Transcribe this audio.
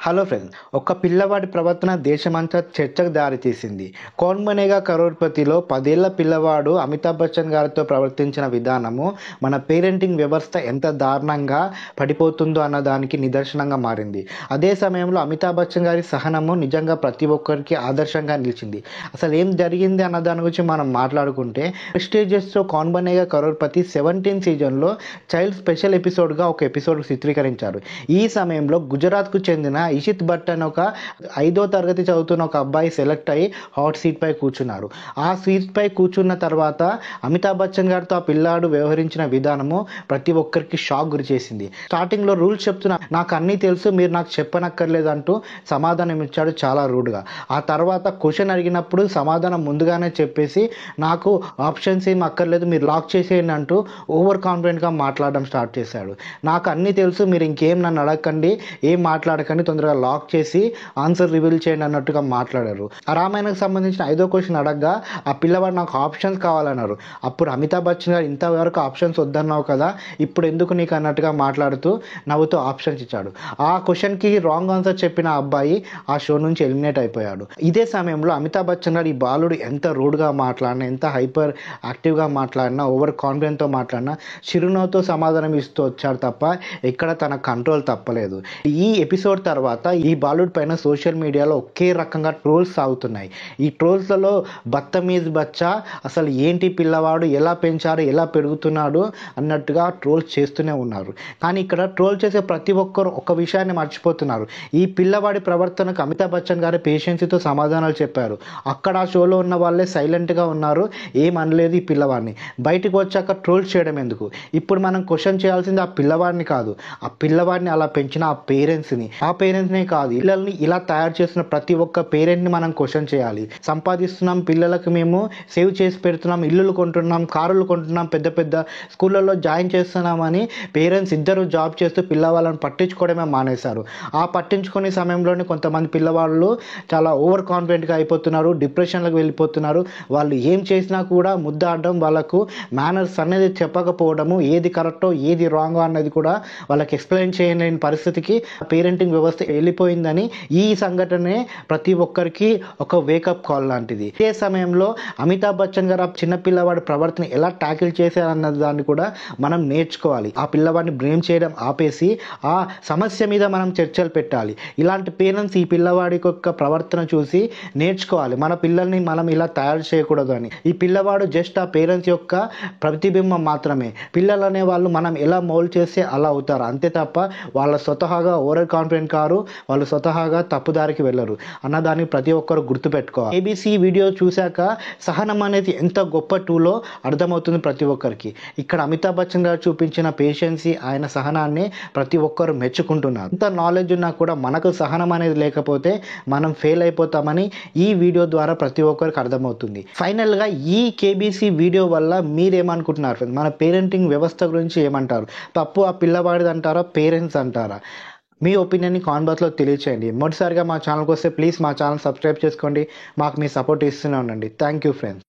Hello friends, ఒక పిల్లవాడి ప్రవర్తన దేశమంతా చర్చకు దారితీసింది. 'కౌన్ బనేగా కరోడ్పతి'లో 10 ఏళ్ల పిల్లవాడు అమితాబ్ బచ్చన్ గారితో ప్రవర్తించిన విధానము మన పేరెంటింగ్ వ్యవస్థ ఎంత దారుణంగా పడిపోతుందో అన్నదానికి నిదర్శనంగా మారింది. అదే సమయంలో అమితాబ్ బచ్చన్ గారి సహనము నిజంగా ప్రతి ఒక్కరికి ఆదర్శంగా నిలిచింది. అసలు ఏం జరిగింది అన్న దాని గురించి మనం మాట్లాడుకుంటే, ప్రెస్టీజియస్లో 'కౌన్ బనేగా కరోడ్పతి' 17 సీజన్లో చైల్డ్ స్పెషల్ ఎపిసోడ్గా ఒక ఎపిసోడ్ చిత్రీకరించారు. ఈ సమయంలో గుజరాత్కు చెందిన ఇషిత్ భట్ అని ఒక 5వ తరగతి చదువుతున్న ఒక అబ్బాయి సెలెక్ట్ అయ్యి హాట్ సీట్ పై కూర్చున్నాడు. ఆ సీట్ పై కూర్చున్న తర్వాత అమితాబ్ బచ్చన్ గారితో ఆ పిల్లాడు వ్యవహరించిన విధానము ప్రతి ఒక్కరికి షాక్ గురి చేసింది. స్టార్టింగ్లో రూల్స్ చెప్తున్నా, నాకు అన్నీ తెలుసు, మీరు నాకు చెప్పనక్కర్లేదు అంటూ సమాధానం ఇచ్చాడు చాలా రూడ్గా. ఆ తర్వాత క్వశ్చన్ అడిగినప్పుడు సమాధానం ముందుగానే చెప్పేసి, నాకు ఆప్షన్స్ ఏం అక్కర్లేదు, మీరు లాక్ చేసేయండి అంటూ ఓవర్ కాన్ఫిడెంట్గా మాట్లాడడం స్టార్ట్ చేశాడు. నాకు అన్నీ తెలుసు, మీరు ఇంకేం నన్ను అడగకండి, ఏం మాట్లాడకండి, తొందరగా లాక్ చేసి ఆన్సర్ రివీల్ చేయండి అన్నట్టుగా మాట్లాడారు. ఆ రామాయణకు సంబంధించిన 5వ క్వశ్చన్ అడగగా ఆ పిల్లవాడు నాకు ఆప్షన్స్ కావాలన్నారు. అప్పుడు అమితాబ్ బచ్చన్ గారు, ఇంతవరకు ఆప్షన్స్ వద్దన్నావు కదా, ఇప్పుడు ఎందుకు నీకు అన్నట్టుగా మాట్లాడుతూ నవ్వుతూ ఆప్షన్స్ ఇచ్చాడు. ఆ క్వశ్చన్కి రాంగ్ ఆన్సర్ చెప్పిన అబ్బాయి ఆ షో నుంచి ఎలిమినేట్ అయిపోయాడు. ఇదే సమయంలో అమితాబ్ బచ్చన్ గారు ఈ బాలుడు ఎంత రూడ్గా మాట్లాడినా, ఎంత హైపర్ యాక్టివ్గా మాట్లాడినా, ఓవర్ కాన్ఫిడెంట్తో మాట్లాడినా చిరునవ్వుతో సమాధానం ఇస్తూ వచ్చాడు తప్ప ఎక్కడ తన కంట్రోల్ తప్పలేదు. ఈ ఎపిసోడ్ తర్వాత ఈ బాలుడి పైన సోషల్ మీడియాలో ఒకే రకంగా ట్రోల్స్ సాగుతున్నాయి. ఈ ట్రోల్స్లలో బత్తమీజ్ బచ్చా, అసలు ఏంటి పిల్లవాడు, ఎలా పెంచారు, ఎలా పెరుగుతున్నాడు అన్నట్టుగా ట్రోల్స్ చేస్తూనే ఉన్నారు. కానీ ఇక్కడ ట్రోల్ చేసే ప్రతి ఒక్కరు ఒక విషయాన్ని మర్చిపోతున్నారు. ఈ పిల్లవాడి ప్రవర్తనకు అమితాబ్ బచ్చన్ గారి పేషెన్సీతో సమాధానాలు చెప్పారు. అక్కడ ఆ షోలో ఉన్న వాళ్ళే సైలెంట్గా ఉన్నారు, ఏం అనలేదు ఈ పిల్లవాడిని. బయటకు వచ్చాక ట్రోల్స్ చేయడం ఎందుకు? ఇప్పుడు మనం క్వశ్చన్ చేయాల్సింది ఆ పిల్లవాడిని కాదు, ఆ పిల్లవాడిని అలా పెంచిన ఆ పేరెంట్స్ని. ఆ పేరెంట్స్నే కాదు, పిల్లల్ని ఇలా తయారు చేసిన ప్రతి ఒక్క పేరెంట్ని మనం క్వశ్చన్ చేయాలి. సంపాదిస్తున్నాం, పిల్లలకు మేము సేవ్ చేసి పెడుతున్నాం, ఇల్లులు కొంటున్నాం, కారులు కొంటున్నాం, పెద్ద పెద్ద స్కూళ్ళల్లో జాయిన్ చేస్తున్నామని పేరెంట్స్ ఇద్దరు జాబ్ చేస్తూ పిల్లవాళ్ళని పట్టించుకోవడమే మానేశారు. ఆ పట్టించుకునే సమయంలోనే కొంతమంది పిల్లవాళ్ళు చాలా ఓవర్ కాన్ఫిడెంట్గా అయిపోతున్నారు, డిప్రెషన్లకు వెళ్ళిపోతున్నారు. వాళ్ళు ఏం చేసినా కూడా ముద్దాడడం, వాళ్ళకు మేనర్స్ అనేది చెప్పకపోవడము, ఏది కరెక్టో ఏది రాంగో అన్నది కూడా వాళ్ళకి ఎక్స్ప్లెయిన్ చేయలేని పరిస్థితికి పేరెంటింగ్ వ్యవస్థ వెళ్ళిపోయిందని ఈ సంఘటనే ప్రతి ఒక్కరికి ఒక వేకప్ కాల్ లాంటిది. ఇదే సమయంలో అమితాబ్ బచ్చన్ గారు ఆ చిన్న పిల్లవాడి ప్రవర్తన ఎలా ట్యాకిల్ చేశారన్న దాన్ని కూడా మనం నేర్చుకోవాలి. ఆ పిల్లవాడిని బ్లేమ్ చేయడం ఆపేసి ఆ సమస్య మీద మనం చర్చలు పెట్టాలి. ఇలాంటి పేరెంట్స్ ఈ పిల్లవాడి యొక్క ప్రవర్తన చూసి నేర్చుకోవాలి. మన పిల్లల్ని మనం ఇలా తయారు చేయకూడదు అని. ఈ పిల్లవాడు జస్ట్ ఆ పేరెంట్స్ యొక్క ప్రతిబింబం మాత్రమే. పిల్లలు అనే వాళ్ళు మనం ఎలా మౌల్డ్ చేస్తే అలా అవుతారు, అంతే తప్ప వాళ్ళ స్వతహాగా ఓవర్ కాన్ఫిడెంట్ కారు, వాళ్ళు స్వతహాగా తప్పుదారికి వెళ్ళరు అన్నదాన్ని ప్రతి ఒక్కరు గుర్తుపెట్టుకోవాలి. ఏబీసీ వీడియో చూశాక సహనం అనేది ఎంత గొప్ప టూలో అర్థమవుతుంది ప్రతి ఒక్కరికి. ఇక్కడ అమితాబ్ బచ్చన్ గారు చూపించిన పేషెన్సీ, ఆయన సహనాన్ని ప్రతి ఒక్కరు మెచ్చుకుంటున్నారు. ఎంత నాలెడ్జ్ ఉన్నా కూడా మనకు సహనం అనేది లేకపోతే మనం ఫెయిల్ అయిపోతామని ఈ వీడియో ద్వారా ప్రతి ఒక్కరికి అర్థమవుతుంది. ఫైనల్గా ఈ కేబీసీ వీడియో వల్ల మీరేమనుకుంటున్నారు? మన పేరెంటింగ్ వ్యవస్థ గురించి ఏమంటారు? తప్పు ఆ పిల్లవాడిది అంటారా, పేరెంట్స్ అంటారా? మీ ఒపీనియన్ని కామెంట్ బాక్స్లో తెలియచేయండి. మొదటిసారిగా మా ఛానల్కి వస్తే ప్లీజ్ మా ఛానల్ సబ్స్క్రైబ్ చేసుకోండి. మాకు మీ సపోర్ట్ ఇస్తూనే ఉండండి. Thank you friends.